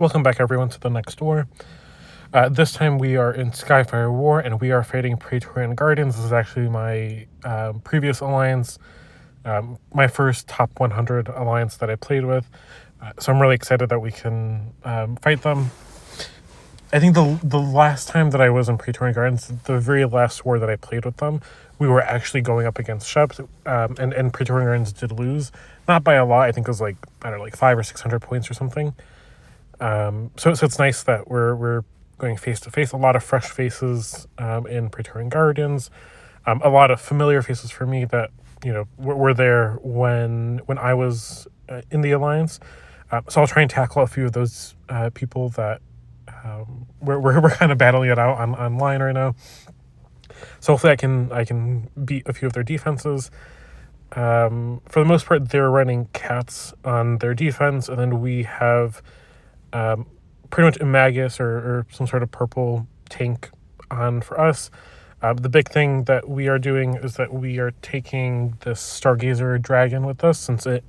Welcome back, everyone, to the next war. This time we are in Skyfire War, and we are fighting Praetorian Guardians. This is actually my previous alliance, my first top 100 alliance that I played with. So I'm really excited that we can fight them. I think the last time that I was in Praetorian Guardians, the very last war that I played with them, we were actually going up against SZEPT, and Praetorian Guardians did lose. Not by a lot. I think it was like 500 or 600 points or something. So it's nice that we're going face to face. A lot of fresh faces in Praetorian Guardians. A lot of familiar faces for me that were there when I was in the alliance. So I'll try and tackle a few of those people that we're kind of battling it out online right now. So hopefully I can beat a few of their defenses. For the most part, they're running cats on their defense, and then we have pretty much Imagus or some sort of purple tank on for us. The big thing that we are doing is that we are taking this Stargazer dragon with us, since it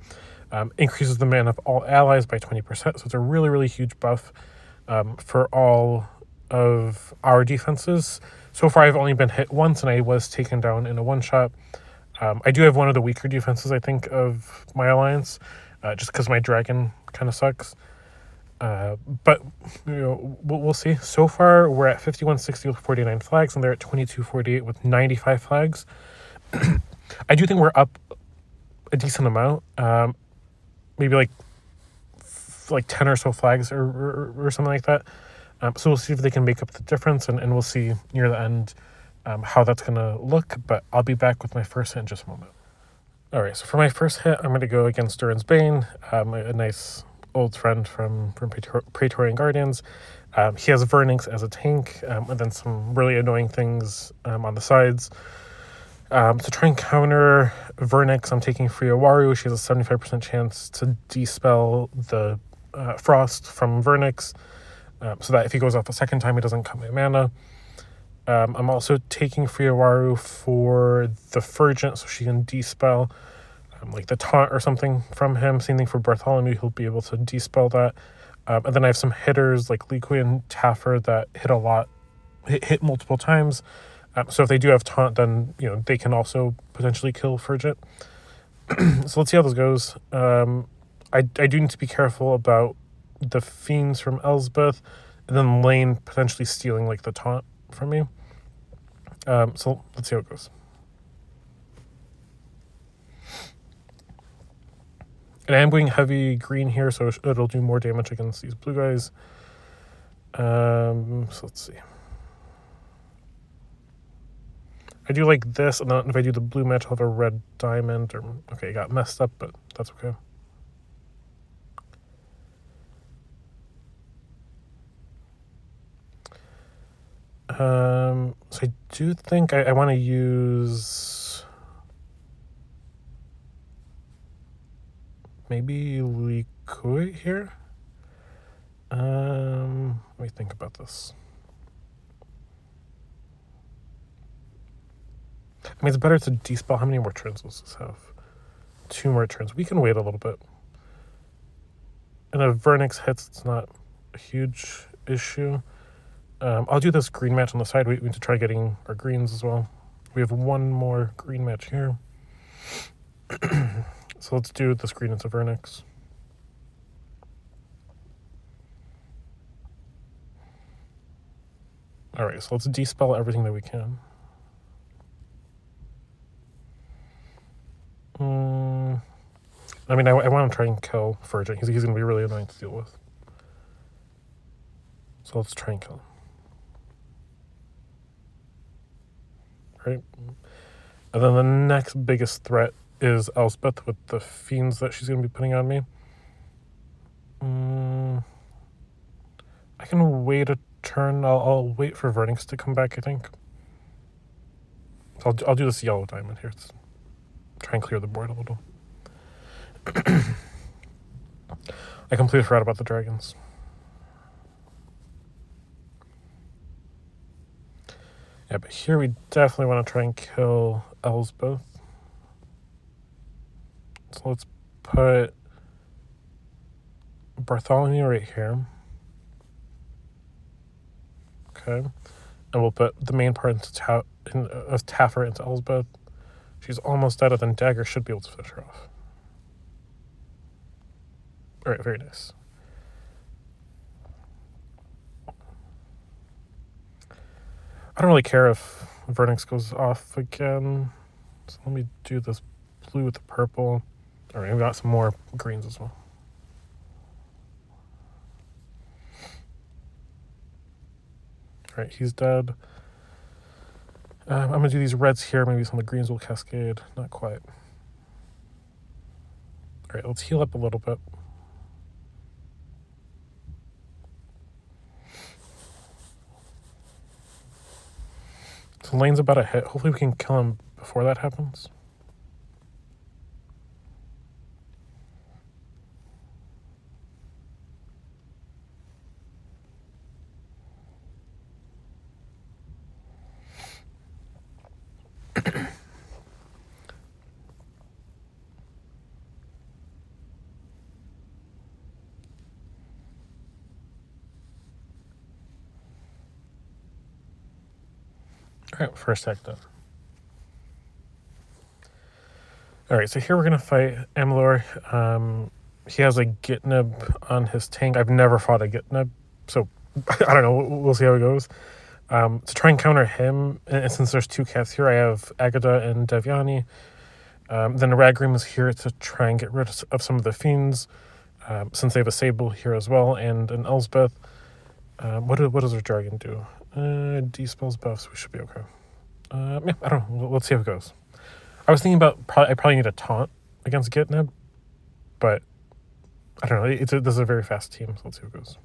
increases the mana of all allies by 20%. So it's a really, really huge buff for all of our defenses. So far, I've only been hit once, and I was taken down in a one-shot. I do have one of the weaker defenses, I think, of my alliance, just because my dragon kind of sucks. But we'll see. So far, we're at 5160 with 49 flags, and they're at 2248 with 95 flags. I do think we're up a decent amount. Maybe like 10 or so flags or something like that. So we'll see if they can make up the difference, and we'll see near the end how that's going to look. But I'll be back with my first hit in just a moment. All right, so for my first hit, I'm going to go against Durin's Bane, a nice old friend from Praetorian Guardians. He has Vernix as a tank, and then some really annoying things on the sides. To try and counter Vernix, I'm taking Friowaru. She has a 75% chance to dispel the frost from Vernix, so that if he goes off a second time, he doesn't cut my mana. I'm also taking Friowaru for the Fergent, so she can dispel like the taunt or something from him. Same thing for Bartholomew, he'll be able to dispel that. And then I have some hitters like Liqui and Taffer that hit multiple times. So if they do have taunt, then they can also potentially kill Fergent. So let's see how this goes. I do need to be careful about the fiends from Elsbeth, and then Lane potentially stealing like the taunt from me. So let's see how it goes. And I am going heavy green here, so it'll do more damage against these blue guys. So let's see. I do like this, and then if I do the blue match, I'll have a red diamond. Okay, it got messed up, but that's okay. So I do think I want to use maybe Liqui here. Let me think about this. I mean, it's better to dispel. How many more turns does this have? 2 more turns. We can wait a little bit. And if Vernix hits, it's not a huge issue. I'll do this green match on the side. We need to try getting our greens as well. We have one more green match here. So let's do this green into Vernix. All right, so let's dispel everything that we can. I mean, I want to try and kill Fergent. He's going to be really annoying to deal with. So let's try and kill him. Right? And then the next biggest threat is Elspeth with the fiends that she's going to be putting on me. I can wait a turn. I'll wait for Vernix to come back, I think. So I'll do this yellow diamond here. Let's try and clear the board a little. I completely forgot about the dragons. Yeah, but here we definitely want to try and kill Elsbeth. So let's put Bartholomew right here. Okay. And we'll put the main part of Taffer into Elsbeth. She's almost dead, and then Dagger should be able to finish her off. All right, very nice. I don't really care if Vernix goes off again. So let me do this blue with the purple. All right, we got some more greens as well. All right, he's dead. I'm going to do these reds here. Maybe some of the greens will cascade. Not quite. All right, let's heal up a little bit. So lane's about to hit. Hopefully we can kill him before that happens. All right, first attack done. All right, so here we're going to fight Amalur. He has a Gitnib on his tank. I've never fought a Gitnib, so I don't know. We'll see how it goes. To try and counter him, and since there's two cats here, I have Agada and Devyani. Then Ragrim is here to try and get rid of some of the fiends, since they have a Sable here as well, and an Elsbeth. What does our Jargon do? D-spells buffs, we should be okay. Yeah, I don't know. Let's see how it goes. I was thinking about I probably need a taunt against Gitnib, but I don't know. This is a very fast team, so let's see how it goes.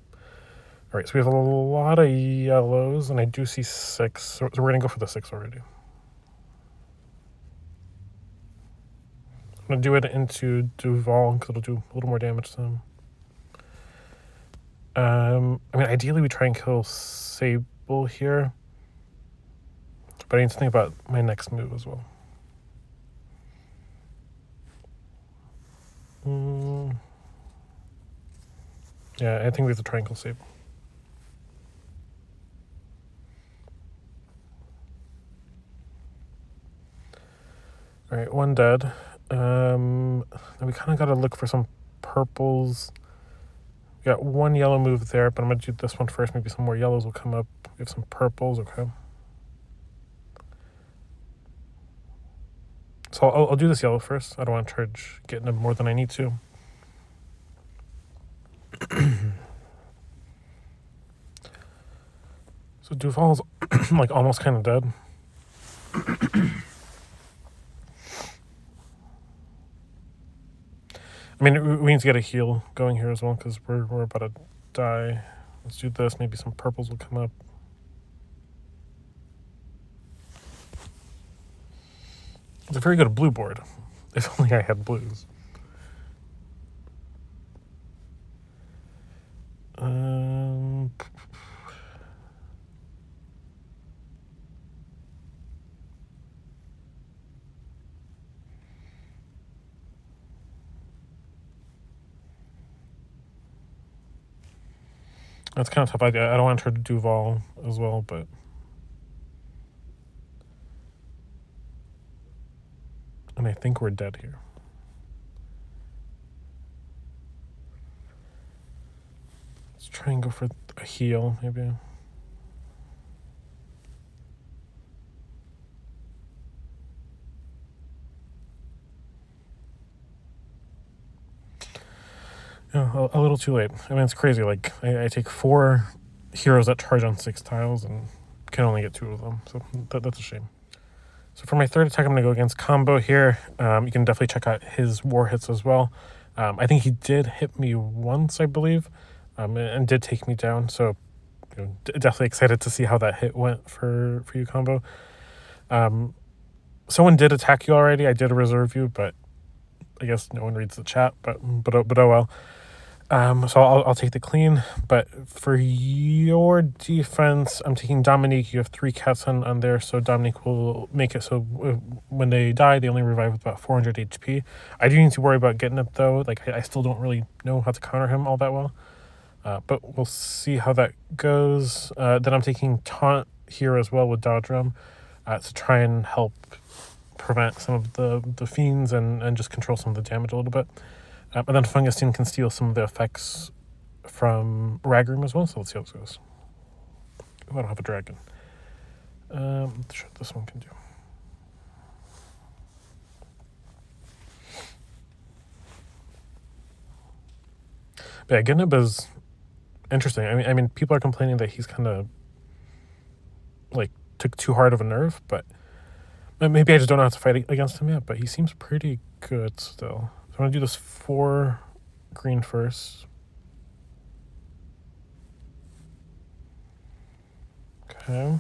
All right, so we have a lot of yellows, and I do see 6, so we're going to go for the 6 already. I'm going to do it into Duval, because it'll do a little more damage to him. I mean, ideally we try and kill Sable here, but I need to think about my next move as well. Yeah, I think we have to try and kill Sable. All right, 1 dead. We kind of got to look for some purples. We got 1 yellow move there, but I'm going to do this one first. Maybe some more yellows will come up. We have some purples, okay. So I'll do this yellow first. I don't want to charge getting them more than I need to. So Duval's like almost kind of dead. I mean, we need to get a heal going here as well, because we're about to die. Let's do this. Maybe some purples will come up. It's a very good blue board. If only I had blues. That's kind of tough. I don't want to try to Duval as well, but and I think we're dead here. Let's try and go for a heal, maybe. Yeah, a little too late. I mean, it's crazy. Like, I take 4 heroes that charge on 6 tiles and can only get 2 of them. So that's a shame. So for my third attack, I'm going to go against Combo here. You can definitely check out his war hits as well. I think he did hit me once, I believe, and did take me down. So definitely excited to see how that hit went for you, Combo. Someone did attack you already. I did reserve you, but I guess no one reads the chat. But oh well. So I'll take the clean, but for your defense, I'm taking Dominique. You have 3 cats on there, so Dominique will make it so when they die, they only revive with about 400 HP. I do need to worry about getting it, though. Like, I still don't really know how to counter him all that well. But we'll see how that goes. Then I'm taking Taunt here as well with Dodge Drum to try and help prevent some of the fiends and just control some of the damage a little bit. And then Fungustin can steal some of the effects from Ragroom as well, so let's see how this goes. Oh, I don't have a dragon. Let's see what this one can do. But yeah, Ginib is interesting. I mean, people are complaining that he's kind of like took too hard of a nerf, but maybe I just don't know how to fight against him yet. But he seems pretty good still. So I'm gonna do this 4 green first. Okay.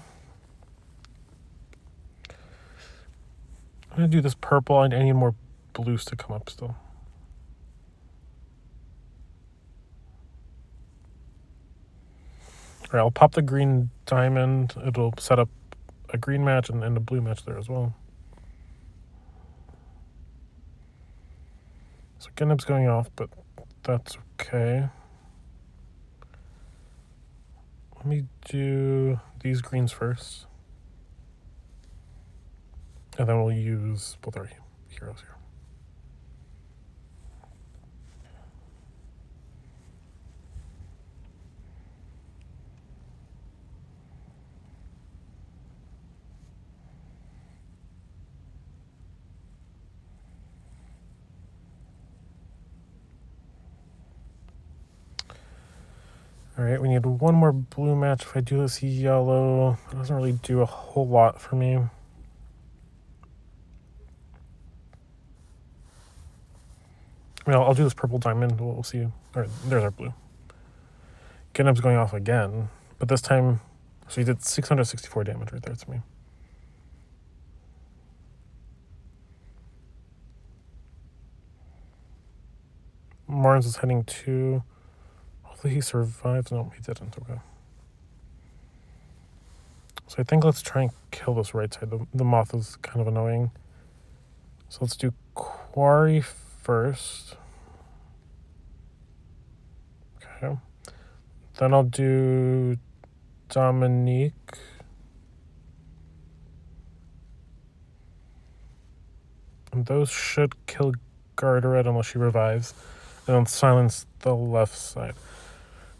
I'm gonna do this purple, and I need more blues to come up still. Alright, I'll pop the green diamond. It'll set up a green match and a blue match there as well. So Ginib's going off, but that's okay. Let me do these greens first. And then we'll use both our heroes here. Alright, we need one more blue match. If I do this yellow, it doesn't really do a whole lot for me. I mean, I'll do this purple diamond. We'll see. Alright, there's our blue. Ginib's going off again, but this time, so he did 664 damage right there to me. Marnes is heading to... Hopefully he survives. No, he didn't. Okay. So I think let's try and kill this right side. The moth is kind of annoying. So let's do Quarry first. Okay. Then I'll do Dominique. And those should kill Gardered unless she revives. And then silence the left side.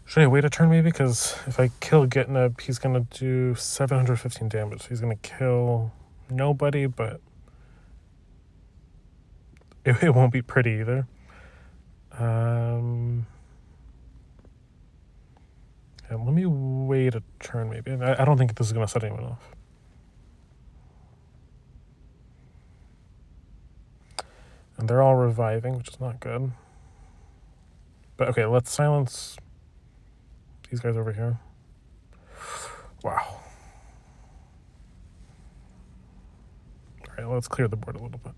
Should I wait a turn maybe? Because if I kill Gitnab, he's going to do 715 damage. So he's going to kill nobody, but it won't be pretty either. Yeah, let me wait a turn maybe. I don't think this is going to set anyone off. And they're all reviving, which is not good. But okay, let's silence these guys over here. Wow. All right, let's clear the board a little bit.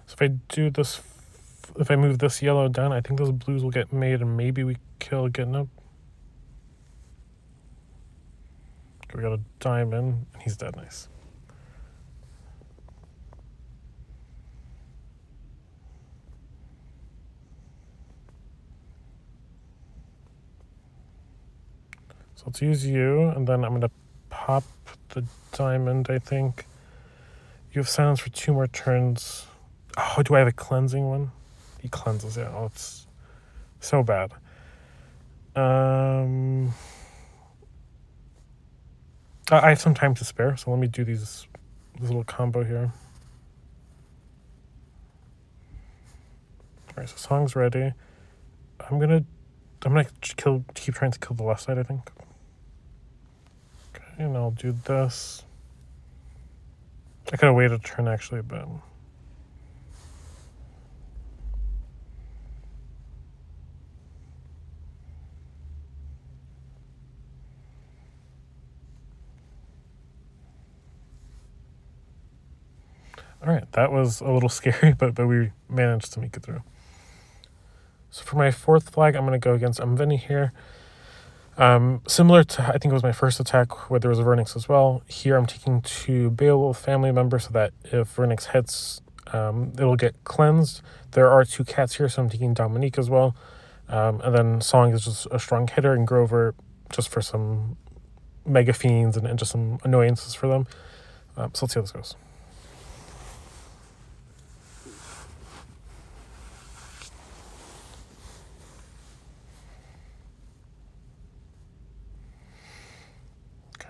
So if I do this, if I move this yellow down, I think those blues will get made and maybe we kill Gitnab. Okay, we got a diamond and he's dead. Nice. So let's use you, and then I'm going to pop the diamond, I think. You have silence for 2 more turns. Oh, do I have a cleansing one? He cleanses, yeah. Oh, it's so bad. I have some time to spare, so let me do this little combo here. Alright, so song's ready. I'm gonna keep trying to kill the left side, I think. Okay, and I'll do this. I could have waited a turn actually, but alright, that was a little scary, but we managed to make it through. So for my 4th flag, I'm going to go against Umvini here. Similar to, I think it was my first attack where there was a Vernix as well. Here I'm taking 2 Beowulf family members so that if Vernix hits, it'll get cleansed. There are 2 cats here, so I'm taking Dominique as well. And then Song is just a strong hitter, and Grover just for some mega fiends and just some annoyances for them. So let's see how this goes.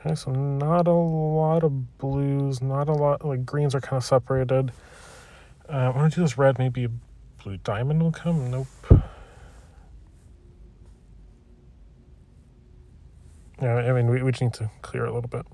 Okay, so not a lot of blues, not a lot, like greens are kind of separated. I'm going to do this red, maybe a blue diamond will come. Nope. Yeah, I mean, we just need to clear a little bit.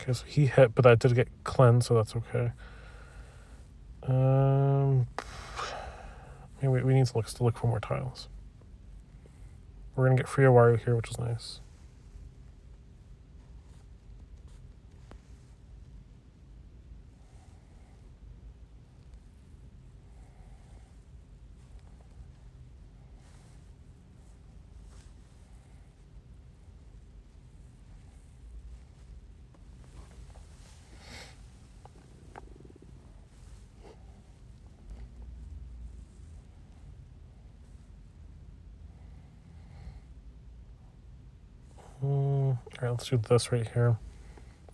Okay, so he hit, but that did get cleansed, so that's okay. Maybe we need to look for more tiles. We're gonna get free Wario here, which is nice. All right, let's do this right here.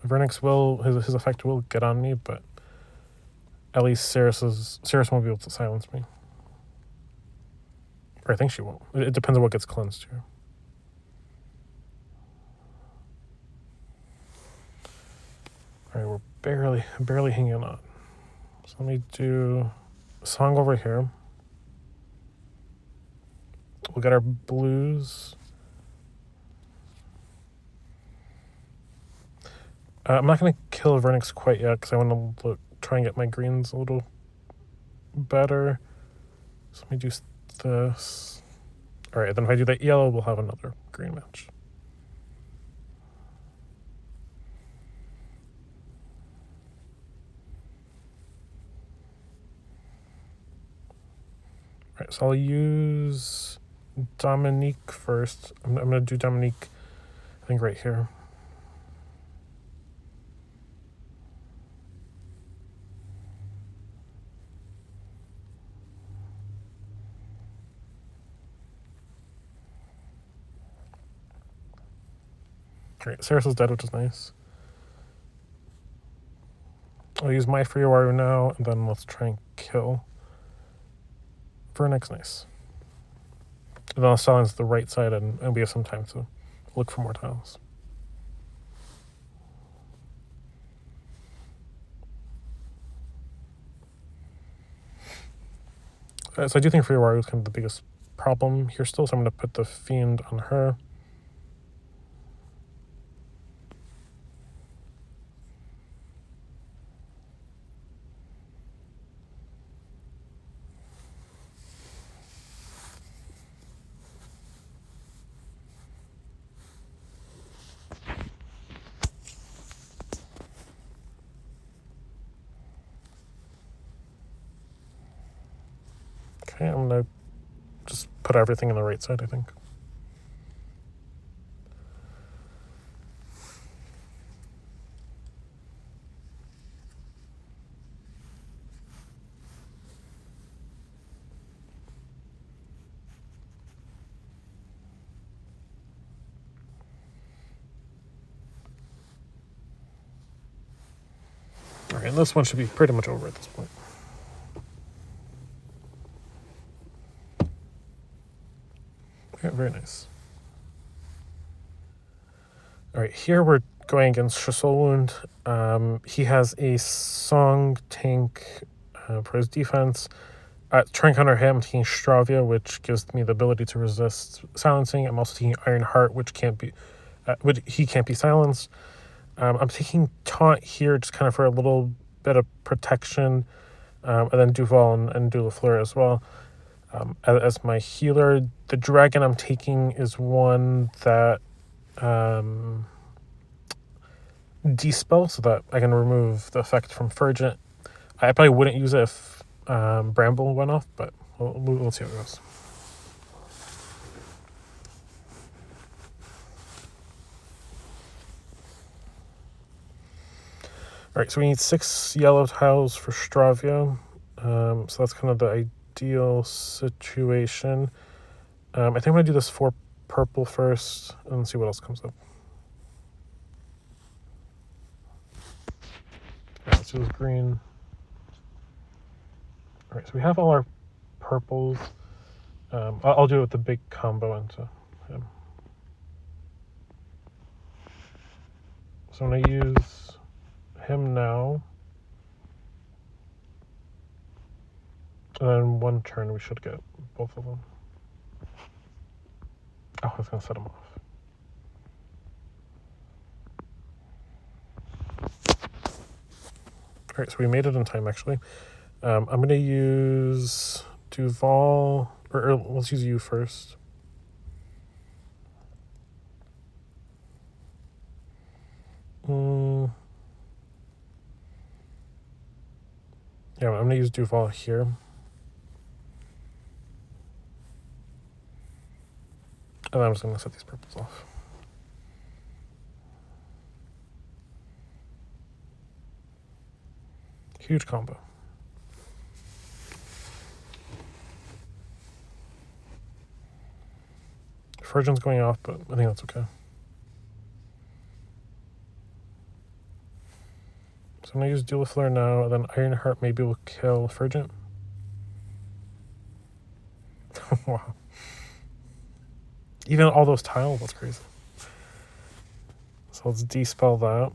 Vernix will, his effect will get on me, but at least Ceres won't be able to silence me. Or I think she won't. It depends on what gets cleansed here. All right, we're barely hanging on. So let me do a Song over here. We'll get our blues. I'm not going to kill Vernix quite yet because I want to try and get my greens a little better. So let me do this. All right, then if I do that yellow, we'll have another green match. All right, so I'll use Dominique first. I'm going to do Dominique, I think, right here. Alright, Ceres is dead, which is nice. I'll use my free Wario now, and then let's try and kill Vernix. Nice. And then I'll silence the right side, and we have some time to look for more tiles. So I do think free Wario is kind of the biggest problem here still, so I'm going to put the Fiend on her. Okay, I'm going to just put everything on the right side, I think. All right, and this one should be pretty much over at this point. Okay, very nice. All right, here we're going against Soul Wound. He has a Song tank for his defense. Trying to counter him, I'm taking Stravia, which gives me the ability to resist silencing. I'm also taking Iron Heart, which he can't be silenced. I'm taking Taunt here just kind of for a little bit of protection, and then Duval and Dulafleur as well. As my healer, the dragon I'm taking is one that Dispel, so that I can remove the effect from Fergent. I probably wouldn't use it if Bramble went off, but we'll see how it goes. Alright, so we need 6 yellow tiles for Stravia. So that's kind of the ideal situation. I think I'm going to do this 4 purple first and see what else comes up. Alright, let's do this green. Alright, so we have all our purples. I'll do it with the big combo into him. So I'm going to use him now. And then 1 turn we should get both of them. Oh, I was going to set him off. Alright, so we made it in time actually. I'm going to use Duval, or let's use you first. Yeah, I'm going to use Duval here. And I'm just going to set these purples off. Huge combo. Fergent's going off, but I think that's okay. So I'm going to use Dulafleur now, and then Ironheart maybe will kill Fergent. Wow. Even all those tiles, that's crazy. So let's dispel that.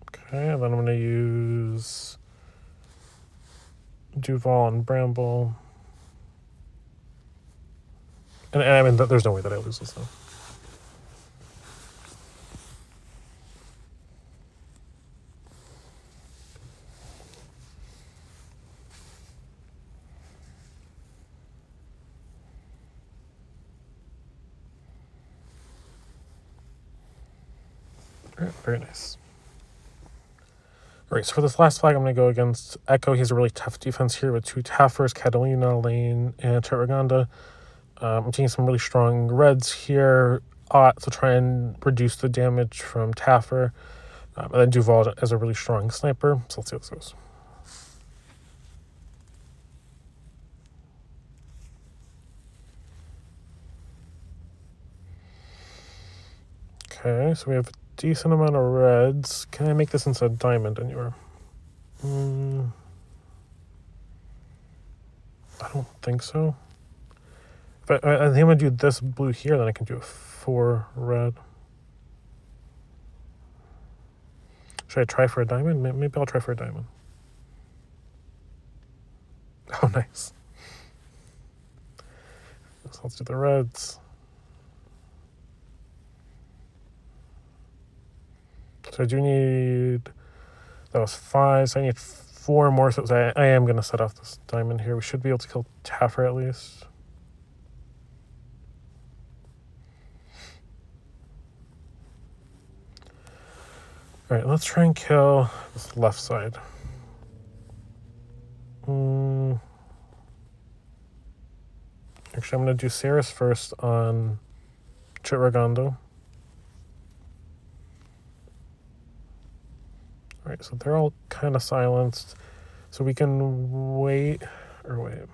Okay, and then I'm going to use Duval and Bramble. And I mean, there's no way that I lose this now. Alright, very nice. Alright, so for this last flag, I'm going to go against Echo. He has a really tough defense here with 2 Taffers, Catalina, Lane, and Terraganda. I'm taking some really strong reds here to try and reduce the damage from Taffer. And then Duval as a really strong sniper. So let's see how this goes. Okay, so we have a decent amount of reds. Can I make this into a diamond anywhere? I don't think so. But I think I'm going to do this blue here, then I can do a 4 red. Should I try for a diamond? Maybe I'll try for a diamond. Oh, nice. So let's do the reds. So I do need... That was 5, so I need 4 more. So I am going to set off this diamond here. We should be able to kill Taffer at least. Alright, let's try and kill this left side. Actually, I'm going to do Ceres first on Chitragando. Alright, so they're all kind of silenced. So we can wait. Alright,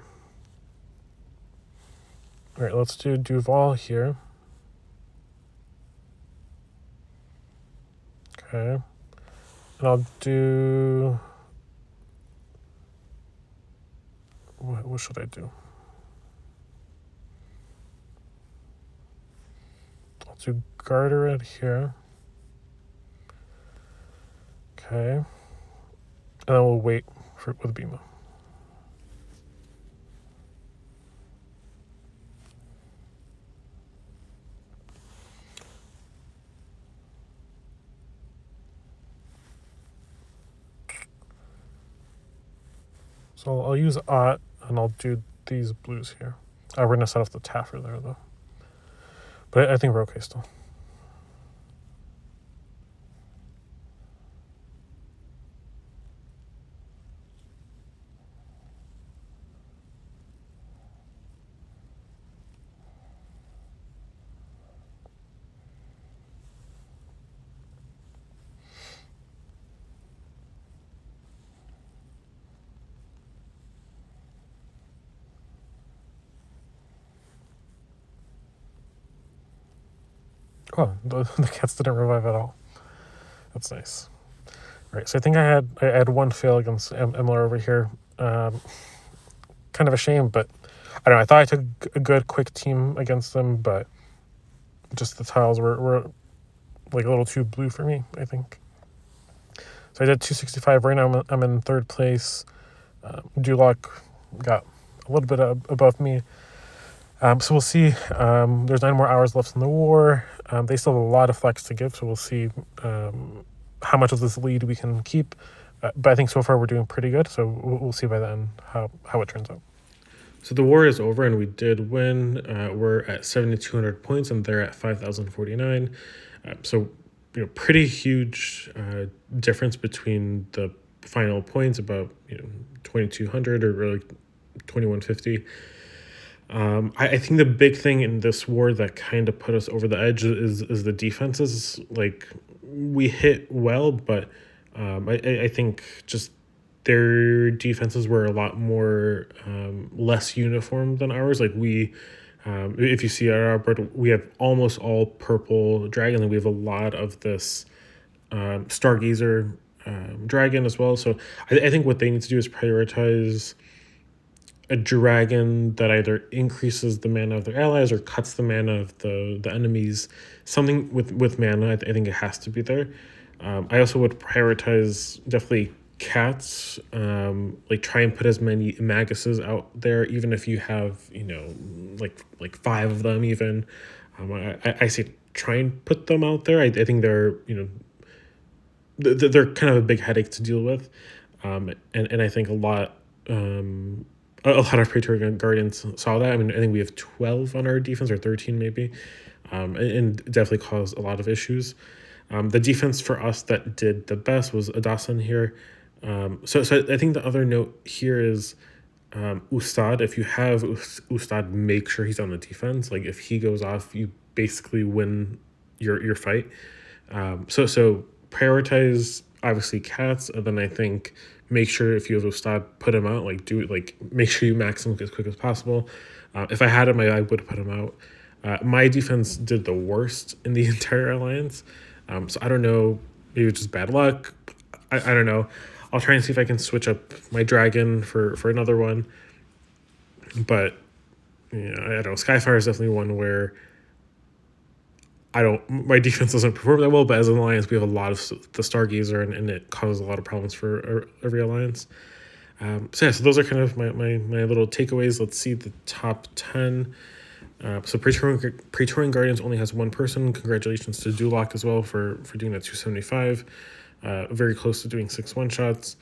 let's do Duval here. Okay. And I'll do... What should I do? I'll do Gartered here. Okay. And then we'll wait with Bima. So I'll use Ot, and I'll do these blues here. We're going to set off the Taffer there, though. But I think we're okay still. Oh, the cats didn't revive at all. That's nice. All right, so I think I had one fail against Emler over here. Kind of a shame, but I don't know. I thought I took a good, quick team against them, but just the tiles were like a little too blue for me, I think. So I did 265. Right now I'm in third place. Duloc got a little bit above me. So we'll see. There's 9 more hours left in the war. They still have a lot of flex to give, so we'll see how much of this lead we can keep. But I think so far we're doing pretty good, so we'll see by then how it turns out. So the war is over, and we did win. We're at 7,200 points, and they're at 5,049. So, pretty huge difference between the final points, about 2,200 or like 2,150. I think the big thing in this war that kind of put us over the edge is the defenses. Like, we hit well, but I think just their defenses were a lot more less uniform than ours. Like, we, if you see our board, we have almost all purple dragon, and we have a lot of this Stargazer dragon as well. So I think what they need to do is prioritize a dragon that either increases the mana of their allies or cuts the mana of the enemies. Something with mana, I think it has to be there. I also would prioritize definitely cats. Like, try and put as many Maguses out there, even if you have like 5 of them. Even I say try and put them out there. I think they're they're kind of a big headache to deal with, and I think a lot of Praetorian Guardians saw that. I mean, I think we have 12 on our defense, or 13 maybe, and definitely caused a lot of issues. The defense for us that did the best was Adasan here. So I think the other note here is Ustad. If you have Ustad, make sure he's on the defense. Like, if he goes off, you basically win your fight. So prioritize obviously cats, and then I think make sure if you have Ustad, put him out. Like, do it. Like, make sure you max him as quick as possible. If I had him, I would put him out. My defense did the worst in the entire alliance. So I don't know. Maybe it's just bad luck. I don't know. I'll try and see if I can switch up my dragon for another one. But I don't know. Skyfire is definitely one where my defense doesn't perform that well, but as an alliance, we have a lot of the Stargazer, and it causes a lot of problems for every alliance. So those are kind of my little takeaways. Let's see the top 10. So Praetorian Guardians only has 1 person. Congratulations to Duloc as well for doing that 275. Very close to doing 6 one-shots.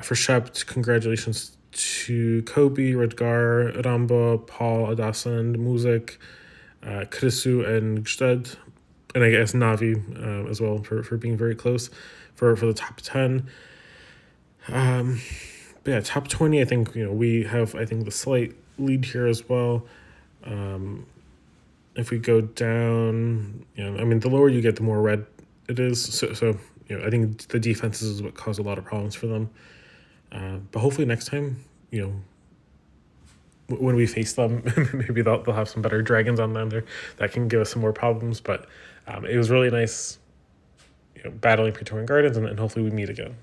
For SZEPT, congratulations to Kobe, Redgar, Rambo, Paul, Adasan, Muzik, Krisu, and Gstad, and I guess Navi as well for being very close for the top 10. But yeah, top 20, I think we have the slight lead here as well. If we go down, I mean, the lower you get, the more red it is. So I think the defenses is what caused a lot of problems for them. But hopefully next time, when we face them, maybe they'll have some better dragons on them there that can give us some more problems. But it was really nice, battling Praetorian Guardians, and hopefully we meet again.